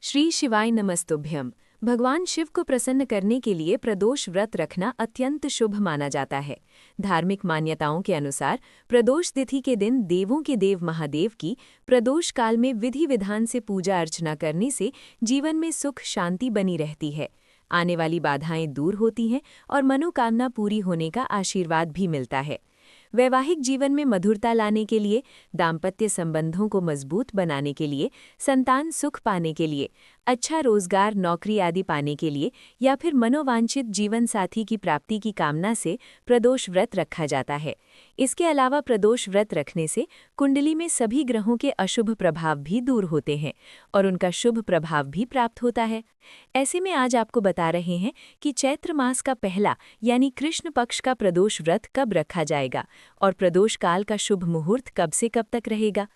श्री शिवाय नमस्तुभ्यम। भगवान शिव को प्रसन्न करने के लिए प्रदोष व्रत रखना अत्यंत शुभ माना जाता है। धार्मिक मान्यताओं के अनुसार प्रदोष तिथि के दिन देवों के देव महादेव की प्रदोष काल में विधि विधान से पूजा अर्चना करने से जीवन में सुख शांति बनी रहती है, आने वाली बाधाएं दूर होती हैं और मनोकामना पूरी होने का आशीर्वाद भी मिलता है। वैवाहिक जीवन में मधुरता लाने के लिए, दाम्पत्य संबंधों को मजबूत बनाने के लिए, संतान सुख पाने के लिए, अच्छा रोजगार नौकरी आदि पाने के लिए या फिर मनोवांछित जीवन साथी की प्राप्ति की कामना से प्रदोष व्रत रखा जाता है। इसके अलावा प्रदोष व्रत रखने से कुंडली में सभी ग्रहों के अशुभ प्रभाव भी दूर होते हैं और उनका शुभ प्रभाव भी प्राप्त होता है। ऐसे में आज आपको बता रहे हैं कि चैत्र मास का पहला यानी कृष्ण पक्ष का प्रदोष व्रत कब रखा जाएगा और प्रदोष काल का शुभ मुहूर्त कब से कब तक रहेगा।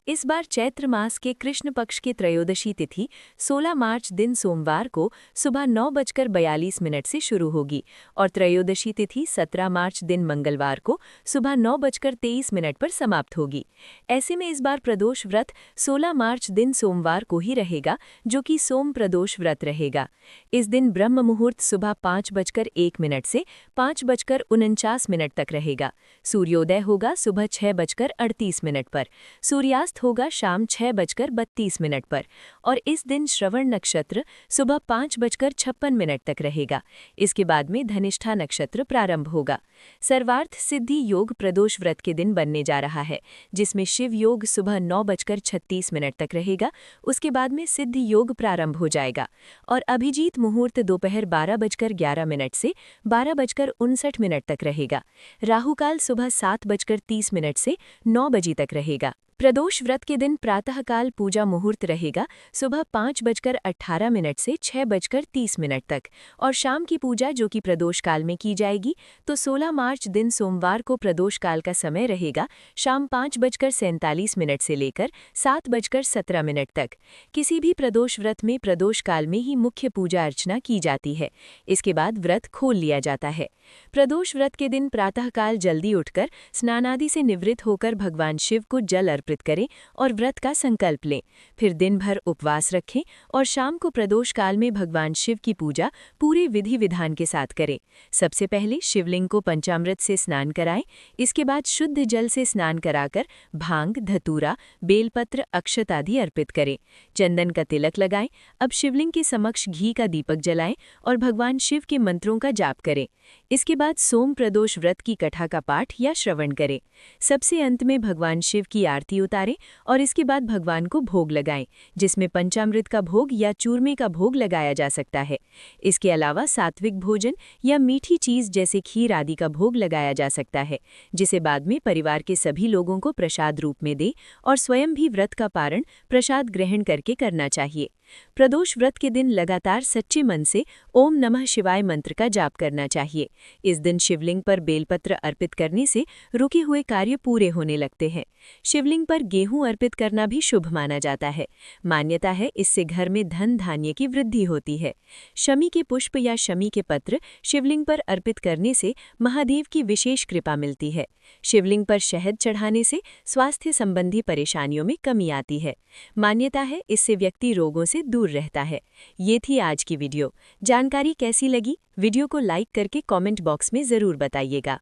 इस बार चैत्र मास के कृष्ण पक्ष की त्रयोदशी तिथि 16 मार्च दिन सोमवार को सुबह 9:42 से शुरू होगी और त्रयोदशी तिथि 17 मार्च दिन मंगलवार को सुबह 9:23 पर समाप्त होगी। ऐसे में इस बार प्रदोष व्रत 16 मार्च दिन सोमवार को ही रहेगा, जो कि सोम प्रदोष व्रत रहेगा। इस दिन ब्रह्म मुहूर्त सुबह 5:01 से 5:49 तक रहेगा। सूर्योदय होगा सुबह 6:38 पर, सूर्यास्त होगा शाम 6:32 पर और इस दिन श्रवण नक्षत्र सुबह 5:56 तक रहेगा। इसके बाद में धनिष्ठा नक्षत्र प्रारंभ होगा। सर्वार्थ सिद्धि योग प्रदोष व्रत के दिन बनने जा रहा है, जिसमें शिव योग सुबह 9:36 तक रहेगा। उसके बाद में सिद्धि योग प्रारंभ हो जाएगा और अभिजीत मुहूर्त दोपहर 12:11 से 12:59 तक रहेगा। राहुकाल सुबह 7:30 से 9 बजे तक रहेगा। प्रदोष व्रत के दिन प्रातःकाल पूजा मुहूर्त रहेगा सुबह 5:18 से 6:30 तक और शाम की पूजा जो कि प्रदोष काल में की जाएगी तो 16 मार्च दिन सोमवार को प्रदोष काल का समय रहेगा शाम 5:47 से लेकर 7:17 तक। किसी भी प्रदोष व्रत में प्रदोष काल में ही मुख्य पूजा अर्चना की जाती है। इसके बाद व्रत खोल लिया जाता है। प्रदोष व्रत के दिन प्रातःकाल जल्दी उठकर स्नानादि से निवृत्त होकर भगवान शिव को जल अर्पित करें और व्रत का संकल्प लें। फिर दिन भर उपवास रखें और शाम को प्रदोष काल में भगवान शिव की पूजा पूरे विधि विधान के साथ करें। सबसे पहले शिवलिंग को पंचामृत से स्नान कराएं। इसके बाद शुद्ध जल से स्नान कराकर भांग, धतूरा, बेलपत्र, अक्षत आदि अर्पित करें। चंदन का तिलक लगाएं। अब शिवलिंग के समक्ष घी का दीपक जलाएं और भगवान शिव के मंत्रों का जाप करें। इसके बाद सोम प्रदोष व्रत की कथा का पाठ या श्रवण करें। सबसे अंत में भगवान शिव की आरती उतारें और इसके बाद भगवान को भोग लगाएं, जिसमें पंचामृत का भोग या चूरमे का भोग लगाया जा सकता है। इसके अलावा सात्विक भोजन या मीठी चीज जैसे खीर आदि का भोग लगाया जा सकता है, जिसे बाद में परिवार के सभी लोगों को प्रसाद रूप में दे और स्वयं भी व्रत का पारण प्रसाद ग्रहण करके करना चाहिए। प्रदोष व्रत के दिन लगातार सच्चे मन से ओम नमः शिवाय मंत्र का जाप करना चाहिए। इस दिन शिवलिंग पर बेलपत्र अर्पित करने से रुके हुए कार्य पूरे होने लगते हैं। शिवलिंग पर गेहूं अर्पित करना भी शुभ माना जाता है। मान्यता है इससे घर में धन धान्य की वृद्धि होती है। शमी के पुष्प या शमी के पत्र शिवलिंग पर अर्पित करने से महादेव की विशेष कृपा मिलती है। शिवलिंग पर शहद चढ़ाने से स्वास्थ्य संबंधी परेशानियों में कमी आती है। मान्यता है इससे व्यक्ति रोगों से दूर रहता है। ये थी आज की वीडियो। जानकारी कैसी लगी? वीडियो को लाइक करके कमेंट बॉक्स में जरूर बताइएगा।